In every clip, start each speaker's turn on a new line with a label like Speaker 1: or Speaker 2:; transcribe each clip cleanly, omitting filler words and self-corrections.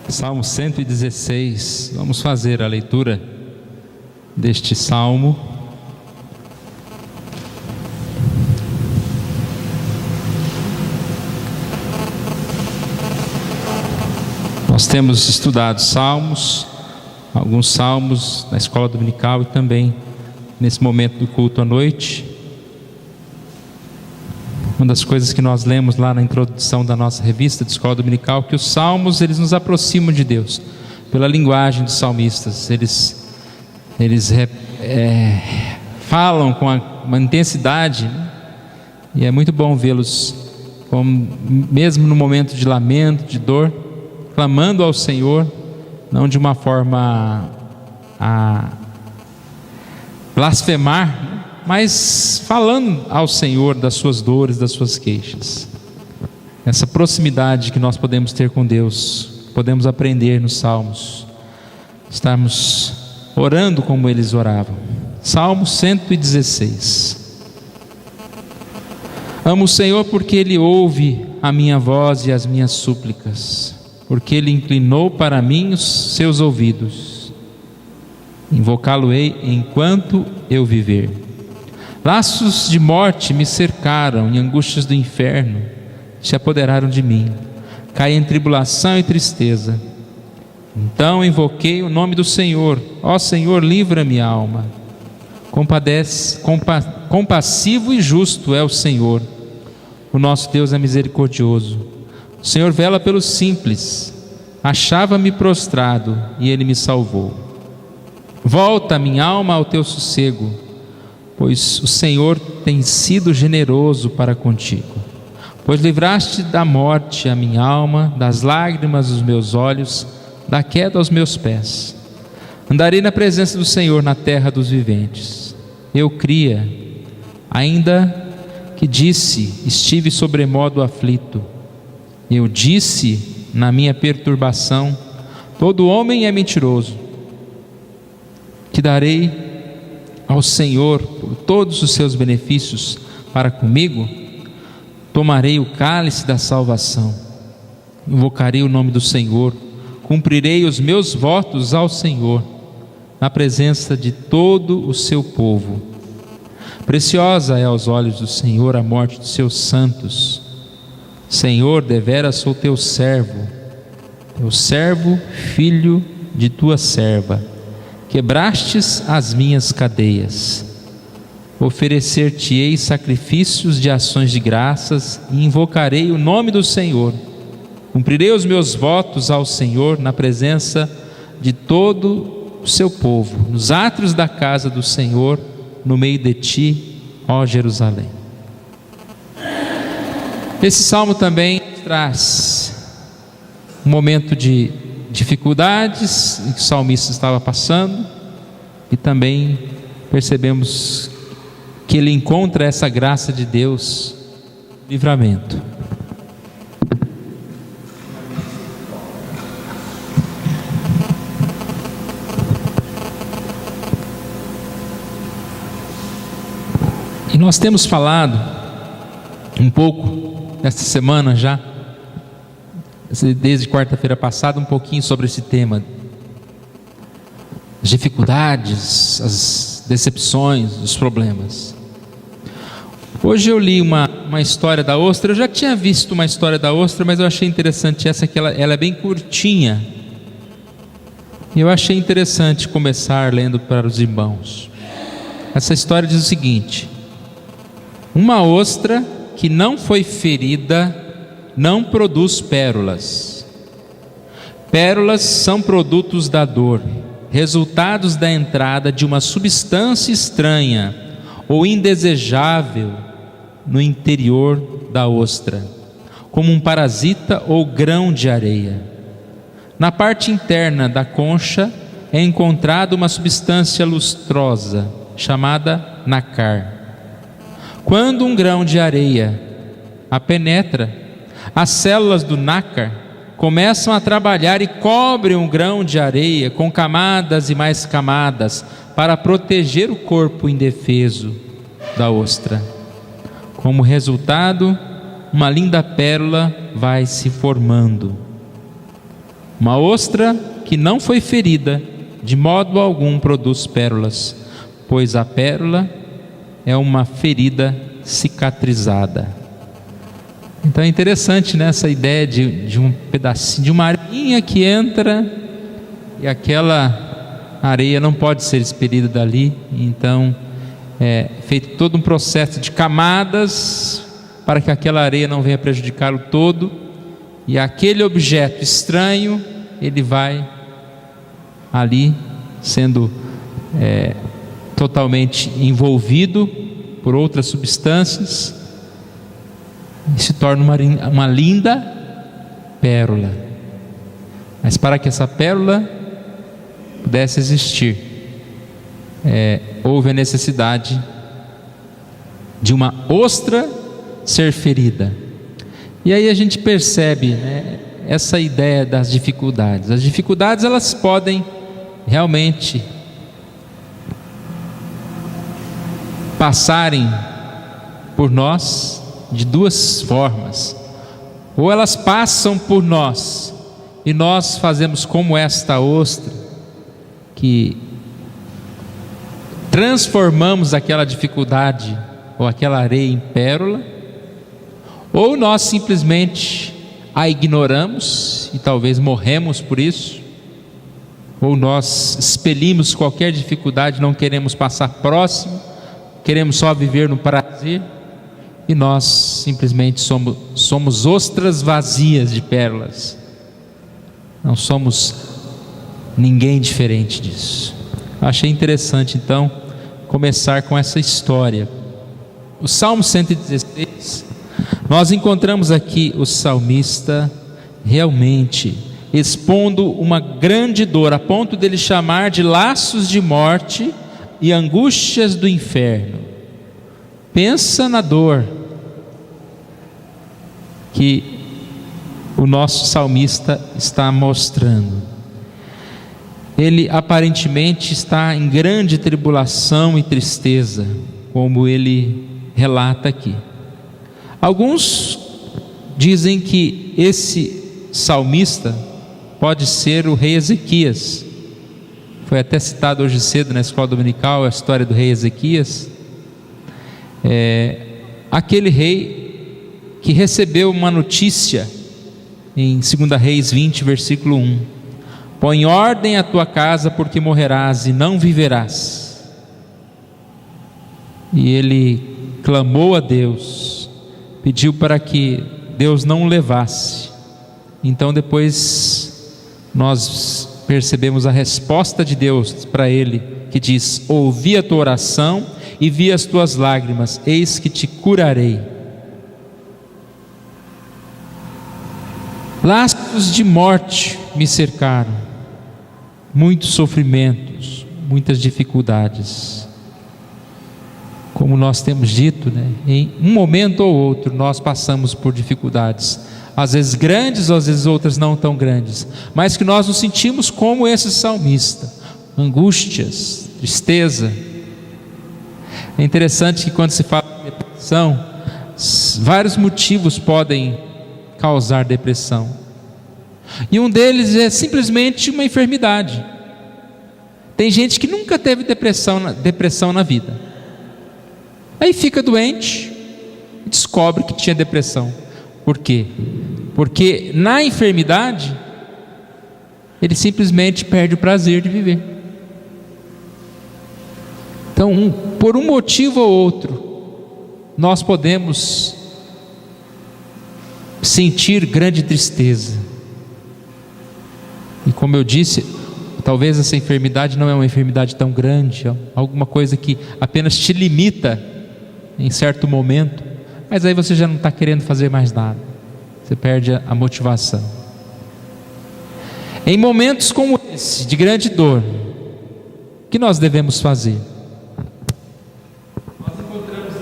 Speaker 1: Salmo 116, vamos fazer a leitura deste salmo. Nós temos estudado salmos, alguns salmos na escola dominical e também nesse momento do culto à noite. Uma das coisas que nós lemos lá na introdução da nossa revista de escola dominical, que os salmos, eles nos aproximam de Deus, pela linguagem dos salmistas. Eles falam com uma intensidade, né? E é muito bom vê-los, mesmo no momento de lamento, de dor, clamando ao Senhor, não de uma forma a blasfemar, mas falando ao Senhor das suas dores, das suas queixas. Essa proximidade que nós podemos ter com Deus, podemos aprender nos salmos, estarmos orando como eles oravam. Salmo 116. Amo o Senhor porque Ele ouve a minha voz e as minhas súplicas, porque Ele inclinou para mim os seus ouvidos. Invocá-lo-ei enquanto eu viver. Laços de morte me cercaram e angústias do inferno se apoderaram de mim. Caí em tribulação e tristeza. Então invoquei o nome do Senhor. Ó Senhor, livra-me, alma. Compassivo e justo é o Senhor. O nosso Deus é misericordioso. O Senhor vela pelos simples. Achava-me prostrado e Ele me salvou. Volta, minha alma, ao teu sossego, pois o Senhor tem sido generoso para contigo. Pois livraste da morte a minha alma, das lágrimas dos meus olhos, da queda aos meus pés. Andarei na presença do Senhor na terra dos viventes. Eu cria, ainda que disse, estive sobremodo aflito. Eu disse na minha perturbação, todo homem é mentiroso. Que darei ao Senhor por todos os seus benefícios para comigo? Tomarei o cálice da salvação, invocarei o nome do Senhor, cumprirei os meus votos ao Senhor, na presença de todo o seu povo. Preciosa é aos olhos do Senhor a morte dos seus santos. Senhor, deveras sou teu servo, filho de tua serva. Quebrastes as minhas cadeias. Oferecer-te-ei sacrifícios de ações de graças e invocarei o nome do Senhor. Cumprirei os meus votos ao Senhor na presença de todo o seu povo, nos átrios da casa do Senhor, no meio de ti, ó Jerusalém. Esse salmo também traz um momento de dificuldades que o salmista estava passando, e também percebemos que ele encontra essa graça de Deus, livramento. E nós temos falado um pouco nesta semana já, desde quarta-feira passada, um pouquinho sobre esse tema, as dificuldades, as decepções, os problemas. Hoje eu li uma história da ostra. Eu já tinha visto uma história da ostra, mas eu achei interessante essa, que ela é bem curtinha, e eu achei interessante começar lendo para os irmãos. Essa história diz o seguinte: uma ostra que não foi ferida não produz pérolas. Pérolas são produtos da dor, resultados da entrada de uma substância estranha ou indesejável no interior da ostra, como um parasita ou grão de areia. Na parte interna da concha é encontrada uma substância lustrosa, chamada nácar. Quando um grão de areia a penetra, as células do nácar começam a trabalhar e cobrem um grão de areia com camadas e mais camadas para proteger o corpo indefeso da ostra. Como resultado, uma linda pérola vai se formando. Uma ostra que não foi ferida, de modo algum produz pérolas, pois a pérola é uma ferida cicatrizada. Então é interessante, né, essa ideia de um pedacinho, de uma areia que entra e aquela areia não pode ser expelida dali. Então é feito todo um processo de camadas para que aquela areia não venha prejudicar o todo, e aquele objeto estranho, ele vai ali sendo totalmente envolvido por outras substâncias e se torna uma linda pérola. Mas para que essa pérola pudesse existir, houve a necessidade de uma ostra ser ferida. E aí a gente percebe, né, essa ideia das dificuldades. As dificuldades, elas podem realmente passarem por nós de duas formas. Ou elas passam por nós e nós fazemos como esta ostra, que transformamos aquela dificuldade ou aquela areia em pérola, ou nós simplesmente a ignoramos e talvez morremos por isso, ou nós expelimos qualquer dificuldade, não queremos passar próximo, queremos só viver no prazer, e nós simplesmente somos ostras vazias de pérolas. Não somos ninguém diferente disso. Achei interessante então começar com essa história. O Salmo 116, nós encontramos aqui o salmista realmente expondo uma grande dor, a ponto dele chamar de laços de morte e angústias do inferno. Pensa na dor que o nosso salmista está mostrando. Ele aparentemente está em grande tribulação e tristeza, como ele relata aqui. Alguns dizem que esse salmista pode ser o rei Ezequias. Foi até citado hoje cedo na escola dominical a história do rei Ezequias. Aquele rei que recebeu uma notícia em 2 Reis 20, versículo 1: põe ordem à tua casa, porque morrerás e não viverás. E ele clamou a Deus, pediu para que Deus não o levasse. Então depois nós percebemos a resposta de Deus para ele, que diz: ouvi a tua oração e vi as tuas lágrimas, eis que te curarei. Laços de morte me cercaram, muitos sofrimentos, muitas dificuldades. Como nós temos dito, né? Em um momento ou outro nós passamos por dificuldades, às vezes grandes, às vezes outras não tão grandes, mas que nós nos sentimos como esse salmista, angústias, tristeza. É interessante que quando se fala de depressão, vários motivos podem causar depressão, e um deles é simplesmente uma enfermidade. Tem gente que nunca teve depressão na vida, aí fica doente e descobre que tinha depressão. Por quê? Porque na enfermidade ele simplesmente perde o prazer de viver. Então, por um motivo ou outro, nós podemos sentir grande tristeza. E como eu disse, talvez essa enfermidade não é uma enfermidade tão grande, é alguma coisa que apenas te limita em certo momento, mas aí você já não está querendo fazer mais nada, você perde a motivação. Em momentos como esse, de grande dor, o que nós devemos fazer? Nós encontramos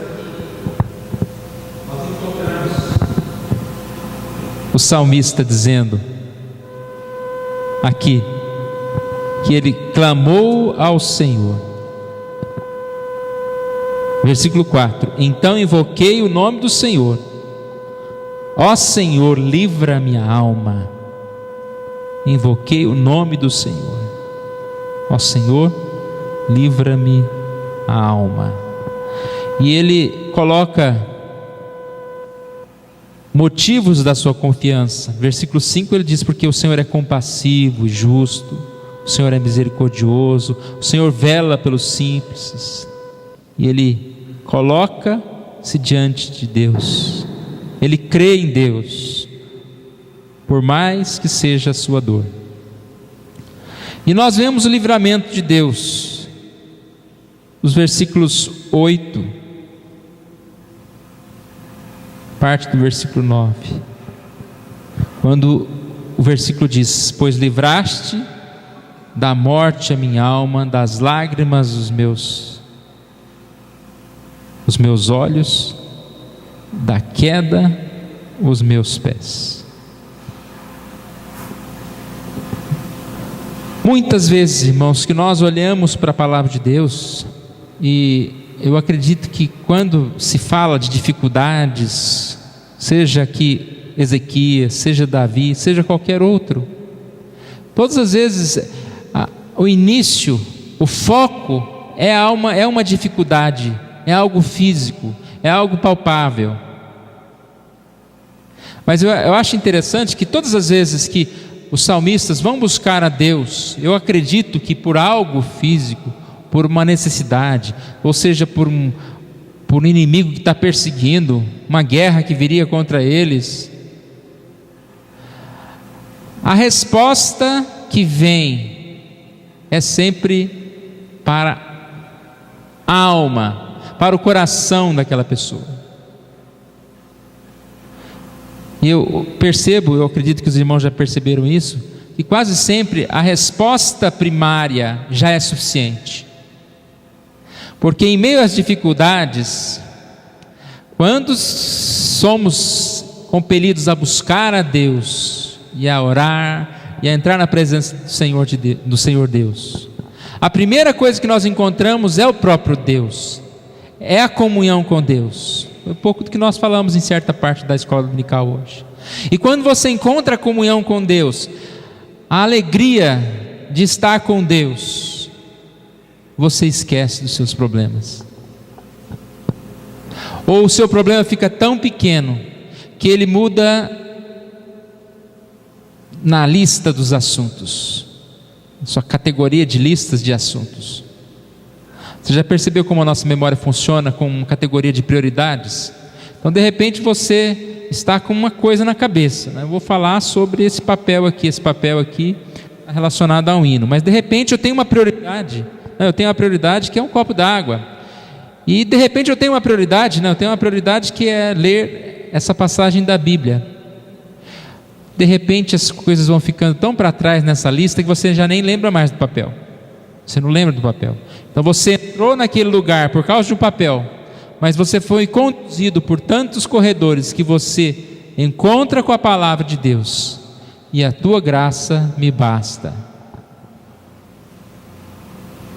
Speaker 1: o salmista dizendo: aqui, que ele clamou ao Senhor. Versículo 4: então invoquei o nome do Senhor. Ó Senhor, livra minha alma. Invoquei o nome do Senhor. Ó Senhor, livra-me a alma. E ele coloca motivos da sua confiança. Versículo 5 ele diz: porque o Senhor é compassivo e justo, o Senhor é misericordioso, o Senhor vela pelos simples. E ele coloca-se diante de Deus, ele crê em Deus, por mais que seja a sua dor. E nós vemos o livramento de Deus, os versículos 8, parte do versículo 9, quando o versículo diz: pois livraste da morte a minha alma, das lágrimas os meus olhos, da queda os meus pés. Muitas vezes, irmãos, que nós olhamos para a palavra de Deus, e eu acredito que quando se fala de dificuldades, seja aqui Ezequias, seja Davi, seja qualquer outro, todas as vezes o início, o foco é uma dificuldade, é algo físico, é algo palpável. Mas eu acho interessante que todas as vezes que os salmistas vão buscar a Deus, eu acredito que por algo físico, por uma necessidade, ou seja, por um inimigo que está perseguindo, uma guerra que viria contra eles, a resposta que vem é sempre para a alma, para o coração daquela pessoa. E eu acredito que os irmãos já perceberam isso, que quase sempre a resposta primária já é suficiente. Porque em meio às dificuldades, quando somos compelidos a buscar a Deus, e a orar, e a entrar na presença do Senhor Deus, a primeira coisa que nós encontramos é o próprio Deus, é a comunhão com Deus. Foi um pouco do que nós falamos em certa parte da escola dominical hoje. E quando você encontra a comunhão com Deus, a alegria de estar com Deus, você esquece dos seus problemas. Ou o seu problema fica tão pequeno que ele muda na lista dos assuntos, sua categoria de listas de assuntos. Você já percebeu como a nossa memória funciona com categoria de prioridades? Então, de repente, você está com uma coisa na cabeça, né? Eu vou falar sobre esse papel aqui relacionado a um hino, mas de repente eu tenho uma prioridade, eu tenho uma prioridade que é um copo d'água, e de repente eu tenho uma prioridade, eu tenho uma prioridade que é ler essa passagem da Bíblia. De repente as coisas vão ficando tão para trás nessa lista que você já nem lembra mais do papel. Você não lembra do papel. Então você entrou naquele lugar por causa de um papel, mas você foi conduzido por tantos corredores que você encontra com a palavra de Deus, e a tua graça me basta.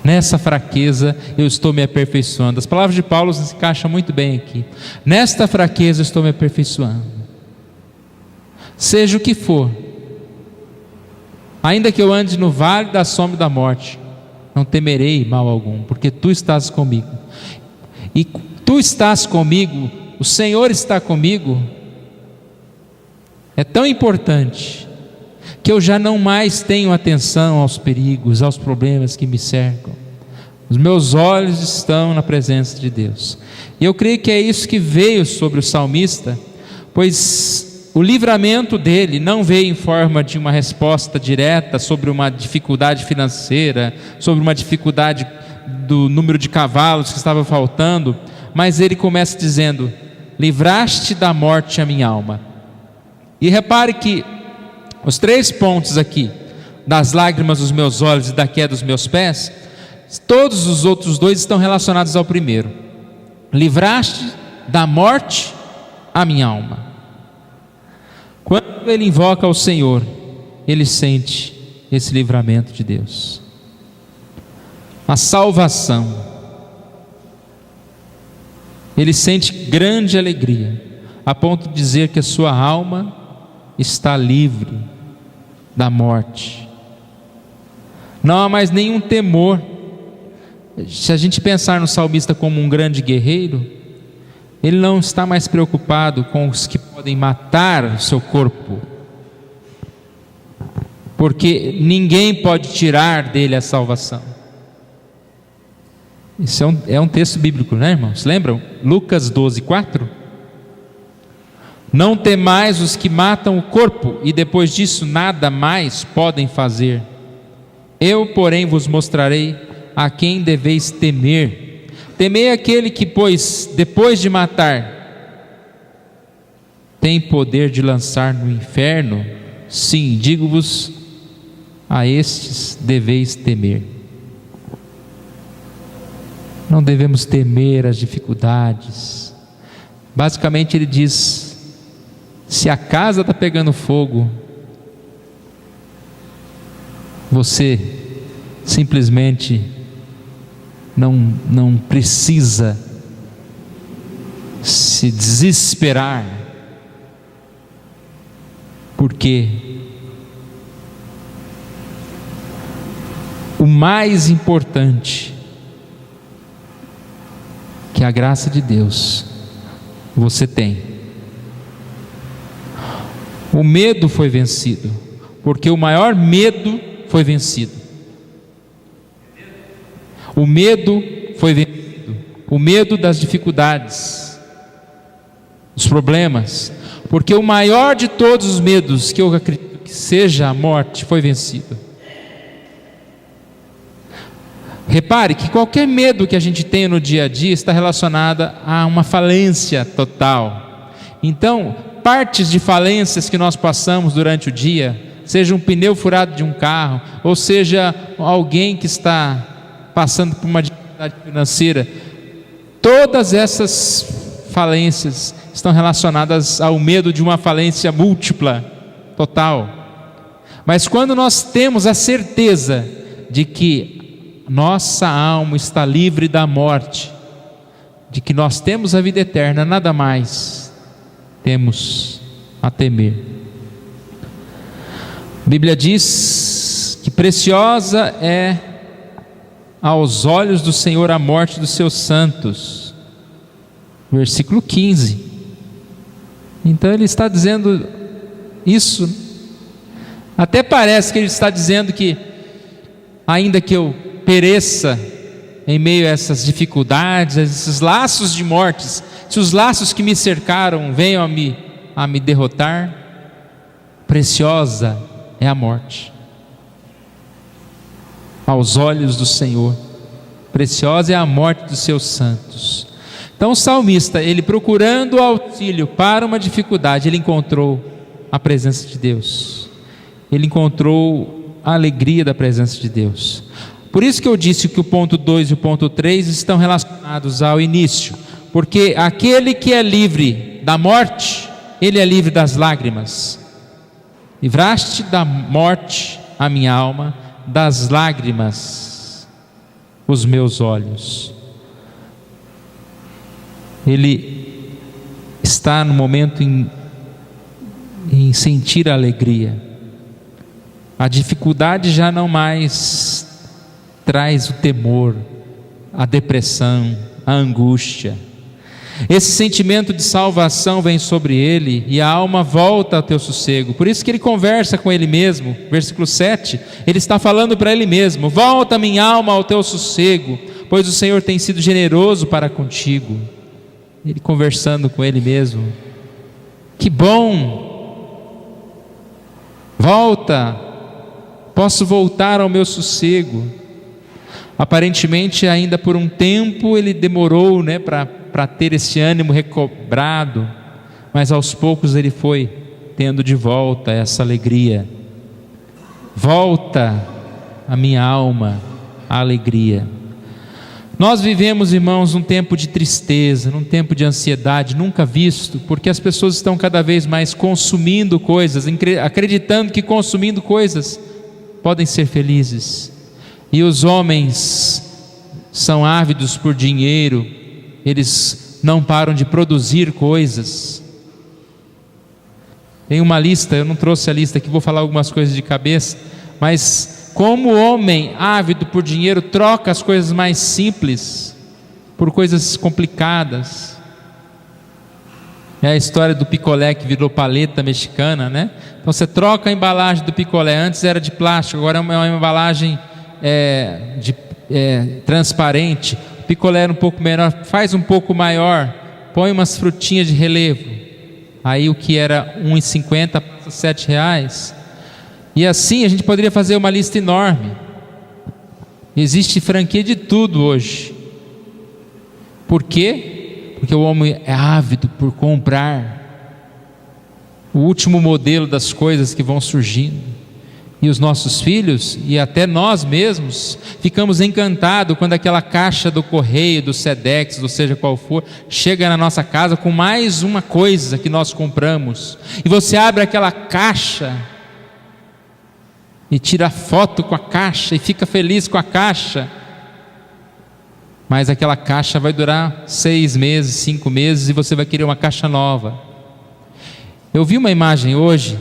Speaker 1: Nessa fraqueza eu estou me aperfeiçoando. As palavras de Paulo se encaixam muito bem aqui. Nesta fraqueza eu estou me aperfeiçoando. Seja o que for, ainda que eu ande no vale da sombra da morte, não temerei mal algum, porque tu estás comigo. E tu estás comigo, o Senhor está comigo, é tão importante que eu já não mais tenho atenção aos perigos, aos problemas que me cercam. Os meus olhos estão na presença de Deus. E eu creio que é isso que veio sobre o salmista, pois o livramento dele não veio em forma de uma resposta direta sobre uma dificuldade financeira, sobre uma dificuldade do número de cavalos que estava faltando, mas ele começa dizendo: livraste da morte a minha alma. E repare que os 3 pontos aqui, das lágrimas dos meus olhos e da queda dos meus pés, todos os outros 2 estão relacionados ao primeiro. Livraste da morte a minha alma. Quando ele invoca ao Senhor, ele sente esse livramento de Deus. A salvação. Ele sente grande alegria, a ponto de dizer que a sua alma está livre da morte. Não há mais nenhum temor. Se a gente pensar no salmista como um grande guerreiro, ele não está mais preocupado com os que podem matar o seu corpo, porque ninguém pode tirar dele a salvação. Isso é um texto bíblico, né, irmãos? Lembram? Lucas 12:4. Não temais os que matam o corpo, e depois disso nada mais podem fazer. Eu, porém, vos mostrarei a quem deveis temer. Temei aquele que, pois, depois de matar, tem poder de lançar no inferno. Sim, digo-vos, a estes deveis temer. Não devemos temer as dificuldades. Basicamente ele diz: se a casa está pegando fogo, você simplesmente não precisa se desesperar, porque o mais importante, que a graça de Deus, você tem. O medo foi vencido, porque o maior medo foi vencido. O medo foi vencido. O medo das dificuldades, dos problemas, porque o maior de todos os medos, que eu acredito que seja a morte, foi vencido. Repare que qualquer medo que a gente tem no dia a dia está relacionada a uma falência total. Então, partes de falências que nós passamos durante o dia, seja um pneu furado de um carro, ou seja alguém que está passando por uma dificuldade financeira, todas essas falências estão relacionadas ao medo de uma falência múltipla, total. Mas quando nós temos a certeza de que nossa alma está livre da morte, de que nós temos a vida eterna, nada mais temos a temer. A Bíblia diz que preciosa é aos olhos do Senhor a morte dos seus santos. Versículo 15. Então ele está dizendo isso. Até parece que ele está dizendo que, ainda que eu pereça em meio a essas dificuldades, a esses laços de mortes, se os laços que me cercaram venham a me derrotar, preciosa é a morte aos olhos do Senhor, preciosa é a morte dos seus santos. Então o salmista, ele procurando auxílio para uma dificuldade, ele encontrou a presença de Deus, ele encontrou a alegria da presença de Deus. Por isso que eu disse que o ponto 2 e o ponto 3 estão relacionados ao início, porque aquele que é livre da morte, ele é livre das lágrimas. Livraste da morte a minha alma, das lágrimas os meus olhos. Ele está no momento em sentir a alegria. A dificuldade já não mais traz o temor, a depressão, a angústia. Esse sentimento de salvação vem sobre ele e a alma volta ao teu sossego. Por isso que ele conversa com ele mesmo. Versículo 7, ele está falando para ele mesmo: volta minha alma ao teu sossego, pois o Senhor tem sido generoso para contigo. Ele conversando com ele mesmo: que bom, volta, posso voltar ao meu sossego. Aparentemente ainda por um tempo ele demorou, para ter esse ânimo recobrado, mas aos poucos ele foi tendo de volta essa alegria. Volta a minha alma a alegria. Nós vivemos, irmãos, um tempo de tristeza, num tempo de ansiedade nunca visto, porque as pessoas estão cada vez mais consumindo coisas, acreditando que consumindo coisas podem ser felizes. E os homens são ávidos por dinheiro, eles não param de produzir coisas. Tem uma lista, eu não trouxe a lista aqui, vou falar algumas coisas de cabeça, mas como o homem ávido por dinheiro troca as coisas mais simples por coisas complicadas. É a história do picolé que virou paleta mexicana, né? Então você troca a embalagem do picolé, antes era de plástico, agora é uma embalagem transparente. O picolé era um pouco menor, faz um pouco maior, põe umas frutinhas de relevo. Aí o que era R$ 1,50 passa R$ 7. E assim a gente poderia fazer uma lista enorme. Existe franquia de tudo hoje. Por quê? Porque o homem é ávido por comprar o último modelo das coisas que vão surgindo. E os nossos filhos, e até nós mesmos, ficamos encantados quando aquela caixa do correio, do Sedex, ou seja qual for, chega na nossa casa com mais uma coisa que nós compramos. E você abre aquela caixa e tira foto com a caixa e fica feliz com a caixa. Mas aquela caixa vai durar 6 meses, 5 meses, e você vai querer uma caixa nova. Eu vi uma imagem hoje,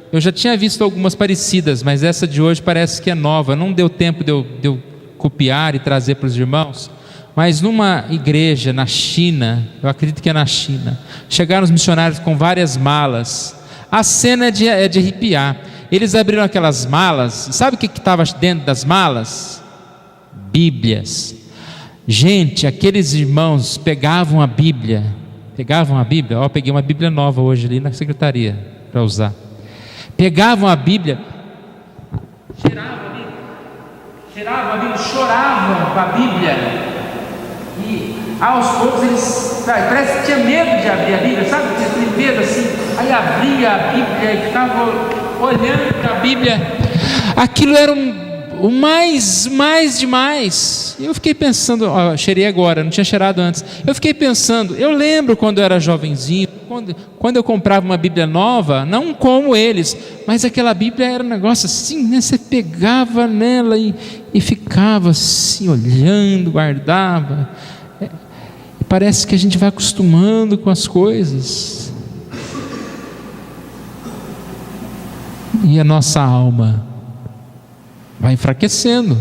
Speaker 1: eu já tinha visto algumas parecidas, mas essa de hoje parece que é nova. Não deu tempo de eu copiar e trazer para os irmãos. Mas numa igreja na China, eu acredito que é na China, chegaram os missionários com várias malas. A cena é de arrepiar. Eles abriram aquelas malas, sabe o que estava dentro das malas? Bíblias. Gente, aqueles irmãos pegavam a Bíblia, ó, peguei uma Bíblia nova hoje ali na secretaria para usar. Pegavam a Bíblia, cheiravam a Bíblia, choravam com a Bíblia, e aos poucos eles, parece que tinha medo de abrir a Bíblia, sabe? Tinha medo assim, aí abria a Bíblia e ficava olhando para a Bíblia. Aquilo era o mais demais. Eu fiquei pensando, cheirei agora, não tinha cheirado antes. Eu fiquei pensando, eu lembro quando eu era jovenzinho, quando eu comprava uma Bíblia nova, não como eles, mas aquela Bíblia era um negócio assim, né? Você pegava nela e ficava assim, olhando, guardava. E parece que a gente vai acostumando com as coisas. E a nossa alma vai enfraquecendo,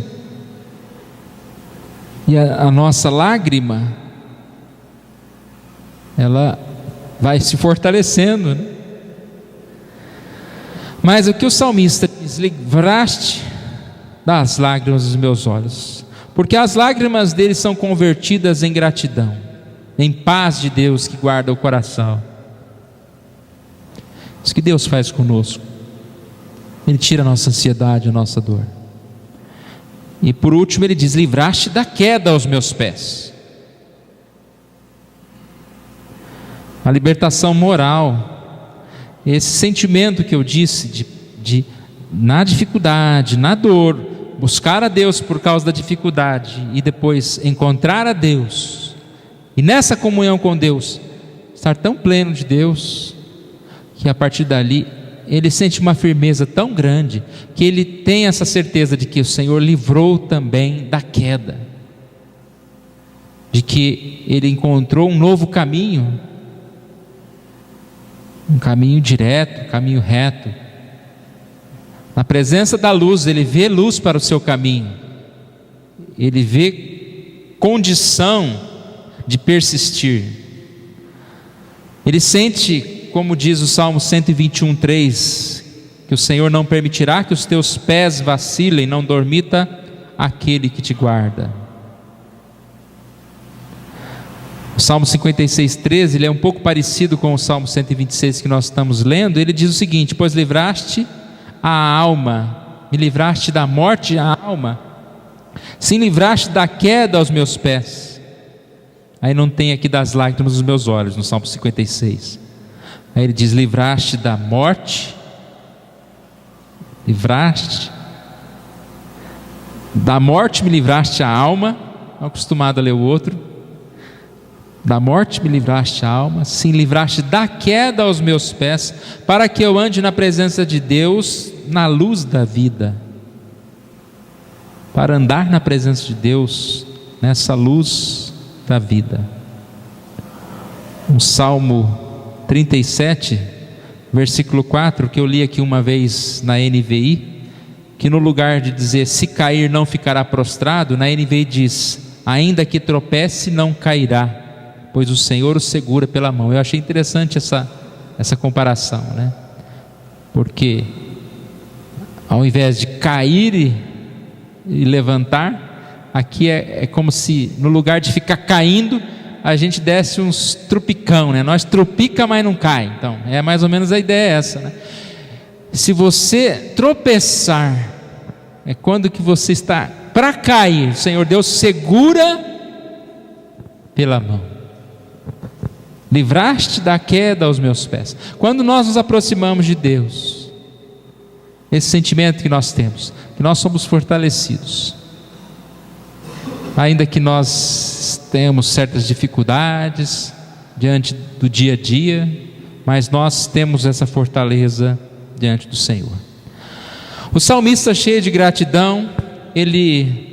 Speaker 1: e a nossa lágrima, ela vai se fortalecendo, né? Mas o que o salmista diz: livraste das lágrimas dos meus olhos, porque as lágrimas dele são convertidas em gratidão, em paz de Deus que guarda o coração. Isso que Deus faz conosco, Ele tira a nossa ansiedade, a nossa dor. E por último ele diz: livraste da queda aos meus pés. A libertação moral, esse sentimento que eu disse na dificuldade, na dor, buscar a Deus por causa da dificuldade e depois encontrar a Deus, e nessa comunhão com Deus estar tão pleno de Deus, que a partir dali ele sente uma firmeza tão grande, que ele tem essa certeza de que o Senhor livrou também da queda, de que ele encontrou um novo caminho, um caminho direto, um caminho reto. Na presença da luz, ele vê luz para o seu caminho, ele vê condição de persistir. Ele sente, como diz o Salmo 121:3, que o Senhor não permitirá que os teus pés vacilem, não dormita aquele que te guarda. O Salmo 56:13, ele é um pouco parecido com o Salmo 126 que nós estamos lendo. Ele diz o seguinte: pois livraste a alma, me livraste da morte a alma, sim, livraste da queda aos meus pés. Aí não tem aqui das lágrimas dos meus olhos, no Salmo 56. Aí ele diz: livraste da morte, da morte me livraste a alma. Estou acostumado a ler o outro. Da morte me livraste a alma, sim, livraste da queda aos meus pés, para que eu ande na presença de Deus, na luz da vida. para andar na presença de Deus, nessa luz da vida. Um Salmo 37, versículo 4, que eu li aqui uma vez na NVI, que no lugar de dizer se cair não ficará prostrado, na NVI diz: ainda que tropece não cairá, pois o Senhor o segura pela mão. Eu achei interessante essa comparação, né? Porque ao invés de cair e levantar, aqui é como se no lugar de ficar caindo, a gente desse uns trupicão, né? Nós tropica, mas não cai. Então, é mais ou menos a ideia essa, né? Se você tropeçar, é quando que você está para cair, o Senhor Deus segura pela mão. Livraste da queda aos meus pés. Quando nós nos aproximamos de Deus, esse sentimento que nós temos, que nós somos fortalecidos, ainda que nós tenhamos certas dificuldades diante do dia a dia, mas nós temos essa fortaleza diante do Senhor. O salmista, cheio de gratidão, ele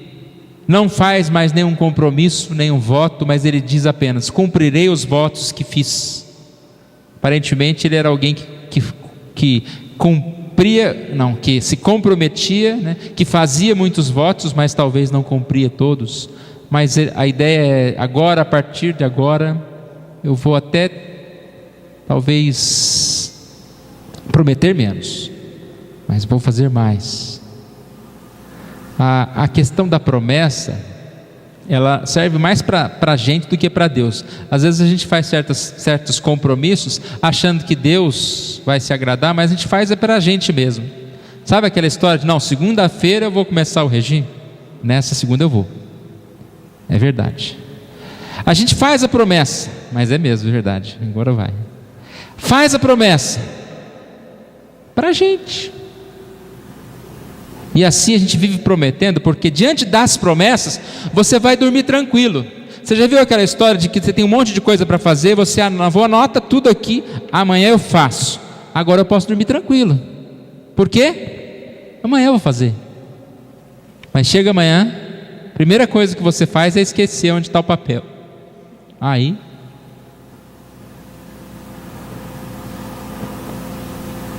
Speaker 1: não faz mais nenhum compromisso, nenhum voto, mas ele diz apenas: cumprirei os votos que fiz. Aparentemente ele era alguém que cumpria, não, que se comprometia, né, que fazia muitos votos, mas talvez não cumpria todos. Mas a ideia é: agora, a partir de agora, eu vou até talvez prometer menos, mas vou fazer mais. A questão da promessa, ela serve mais para a gente do que para Deus. Às vezes a gente faz certos compromissos achando que Deus vai se agradar, mas a gente faz para a gente mesmo. Sabe aquela história de: não, segunda-feira eu vou começar o regime, nessa segunda eu vou. É verdade. A gente faz a promessa, mas é mesmo, é verdade, agora vai. Faz a promessa para a gente. E assim a gente vive prometendo, porque diante das promessas você vai dormir tranquilo. Você já viu aquela história de que você tem um monte de coisa para fazer, você anota tudo aqui, amanhã eu faço, agora eu posso dormir tranquilo. Por quê? Amanhã eu vou fazer. Mas chega amanhã, a primeira coisa que você faz é esquecer onde está o papel. Aí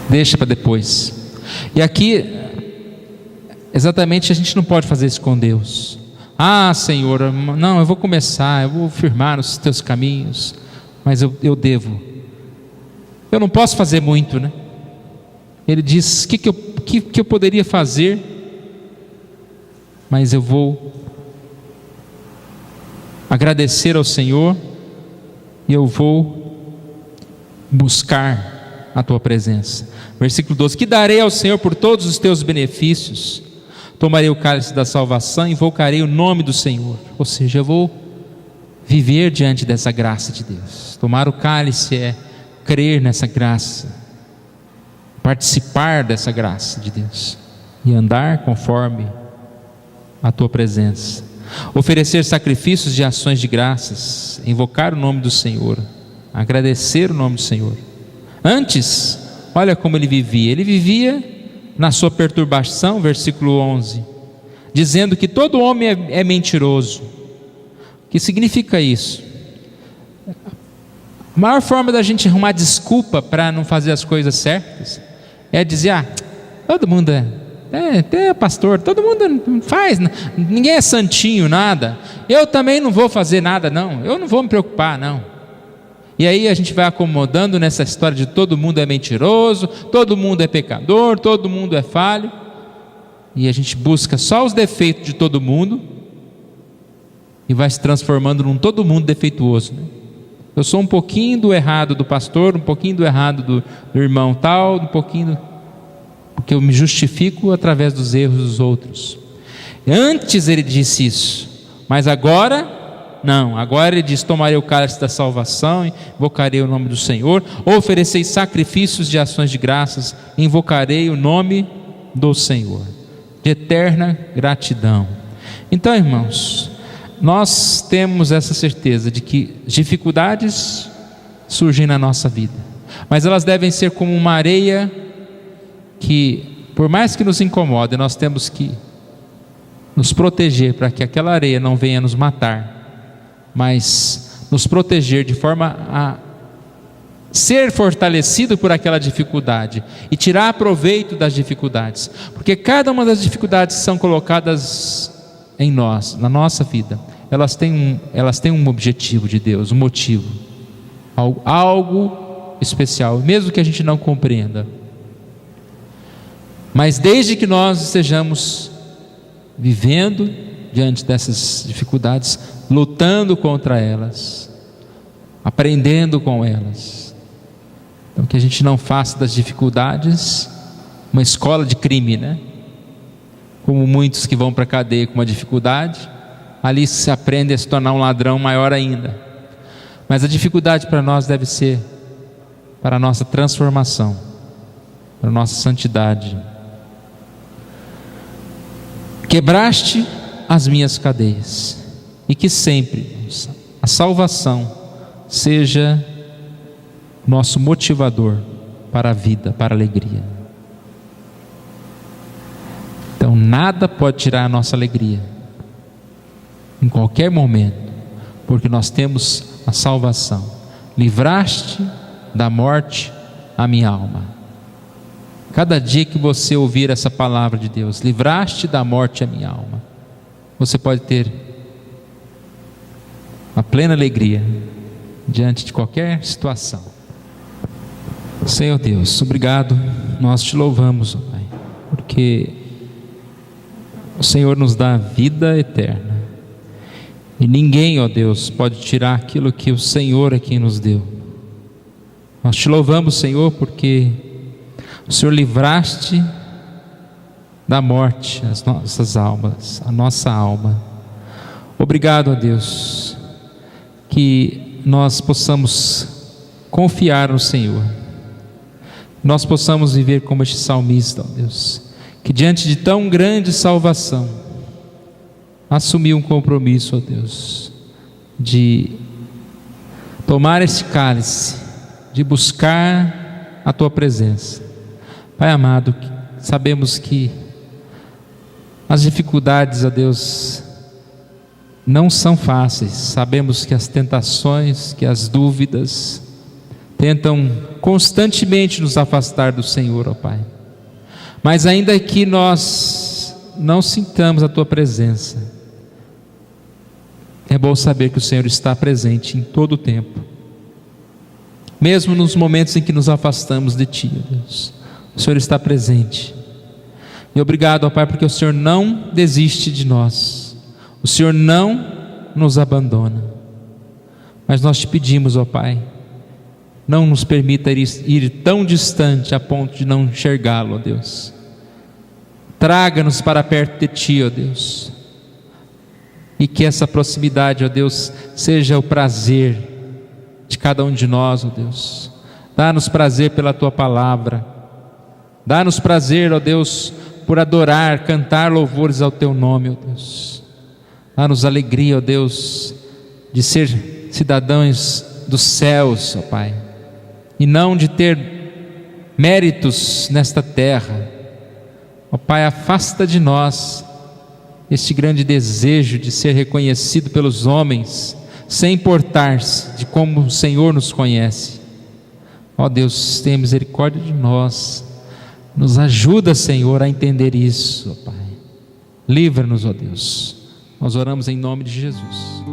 Speaker 1: deixa para depois. E aqui exatamente a gente não pode fazer isso com Deus. Ah, Senhor, não, eu vou começar, eu vou firmar os teus caminhos, mas eu devo. Eu não posso fazer muito, né? Ele diz: que eu poderia fazer, mas eu vou agradecer ao Senhor e eu vou buscar a tua presença. Versículo 12: que darei ao Senhor por todos os teus benefícios? Tomarei o cálice da salvação e invocarei o nome do Senhor. Ou seja, eu vou viver diante dessa graça de Deus. Tomar o cálice é crer nessa graça, participar dessa graça de Deus e andar conforme a tua presença. Oferecer sacrifícios de ações de graças, invocar o nome do Senhor, agradecer o nome do Senhor. Antes, olha como ele vivia. Ele vivia na sua perturbação, versículo 11, dizendo que todo homem é mentiroso. O que significa isso? A maior forma da gente arrumar desculpa para não fazer as coisas certas é dizer: todo mundo é pastor, todo mundo faz, ninguém é santinho, nada, eu também não vou fazer nada não, eu não vou me preocupar não. E aí a gente vai acomodando nessa história de todo mundo é mentiroso, todo mundo é pecador, todo mundo é falho, e a gente busca só os defeitos de todo mundo e vai se transformando num todo mundo defeituoso, né? Eu sou um pouquinho do errado do pastor, um pouquinho do errado do irmão tal, um pouquinho porque eu me justifico através dos erros dos outros. Antes ele disse isso, mas agora não, agora ele diz: tomarei o cálice da salvação, invocarei o nome do Senhor, oferecei sacrifícios de ações de graças, invocarei o nome do Senhor, de eterna gratidão. Então, irmãos, nós temos essa certeza de que dificuldades surgem na nossa vida, mas elas devem ser como uma areia que, por mais que nos incomode, nós temos que nos proteger para que aquela areia não venha nos matar, mas nos proteger de forma a ser fortalecido por aquela dificuldade e tirar proveito das dificuldades, porque cada uma das dificuldades que são colocadas em nós, na nossa vida, elas têm um objetivo de Deus, um motivo, algo especial, mesmo que a gente não compreenda. Mas desde que nós estejamos vivendo diante dessas dificuldades, lutando contra elas, aprendendo com elas, então que a gente não faça das dificuldades uma escola de crime, né? Como muitos que vão para a cadeia com uma dificuldade, ali se aprende a se tornar um ladrão maior ainda. Mas a dificuldade para nós deve ser para a nossa transformação, para a nossa santidade. Quebraste as minhas cadeias, e que sempre a salvação seja nosso motivador para a vida, para a alegria. Então nada pode tirar a nossa alegria, em qualquer momento, porque nós temos a salvação. Livraste da morte a minha alma. Cada dia que você ouvir essa palavra de Deus, livraste da morte a minha alma, você pode ter uma plena alegria diante de qualquer situação. Senhor Deus, obrigado, nós te louvamos, Pai, porque o Senhor nos dá a vida eterna, e ninguém, ó Deus, pode tirar aquilo que o Senhor é quem nos deu. Nós te louvamos, Senhor, porque o Senhor livraste da morte as nossas almas, a nossa alma. Obrigado, ó Deus, que nós possamos confiar no Senhor, nós possamos viver como este salmista, ó Deus, que diante de tão grande salvação, assumiu um compromisso, ó Deus, de tomar esse cálice, de buscar a Tua presença. Pai amado, sabemos que as dificuldades, ó Deus, não são fáceis. Sabemos que as tentações, que as dúvidas tentam constantemente nos afastar do Senhor, ó Pai. Mas ainda que nós não sintamos a Tua presença, é bom saber que o Senhor está presente em todo o tempo, mesmo nos momentos em que nos afastamos de Ti, ó Deus. O Senhor está presente. E obrigado, ó Pai, porque o Senhor não desiste de nós, o Senhor não nos abandona. Mas nós te pedimos, ó Pai, não nos permita ir tão distante a ponto de não enxergá-lo, ó Deus. Traga-nos para perto de Ti, ó Deus, e que essa proximidade, ó Deus, seja o prazer de cada um de nós, ó Deus. Dá-nos prazer pela Tua palavra, dá-nos prazer, ó Deus, por adorar, cantar louvores ao Teu nome, ó Deus. Dá-nos alegria, ó Deus, de ser cidadãos dos céus, ó Pai, e não de ter méritos nesta terra. Ó Pai, afasta de nós este grande desejo de ser reconhecido pelos homens, sem importar-se de como o Senhor nos conhece. Ó Deus, tenha misericórdia de nós, nos ajuda, Senhor, a entender isso, ó Pai. Livra-nos, ó Deus. Nós oramos em nome de Jesus.